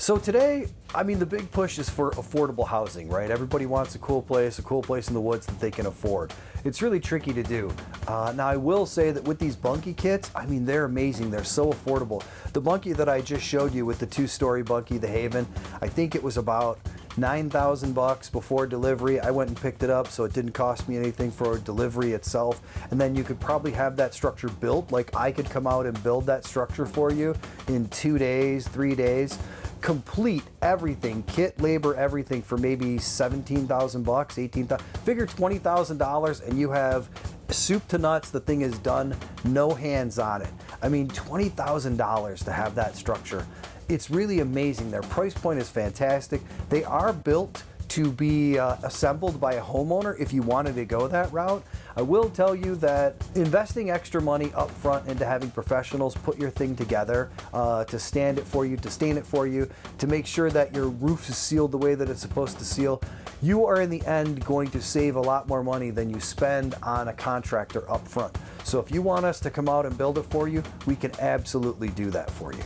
So today, I mean, the big push is for affordable housing, right? Everybody wants a cool place in the woods that they can afford. It's really tricky to do. Now, I will say that with these bunkie kits, I mean, they're amazing. They're so affordable. The bunkie that I just showed you with the 2-story bunkie, the Haven, I think it was about 9,000 bucks before delivery. I went and picked it up, so it didn't cost me anything for delivery itself. And then you could probably have that structure built. Like, I could come out and build that structure for you in 2 days, 3 days. Complete everything, kit, labor, everything for maybe 17,000 bucks, 18,000. Figure $20,000 and you have soup to nuts. The thing is done, no hands on it. I mean, $20,000 to have that structure. It's really amazing. Their price point is fantastic. They are built to be assembled by a homeowner if you wanted to go that route. I will tell you that investing extra money up front into having professionals put your thing together, to stand it for you, to stain it for you, to make sure that your roof is sealed the way that it's supposed to seal, you are in the end going to save a lot more money than you spend on a contractor up front. So if you want us to come out and build it for you, we can absolutely do that for you.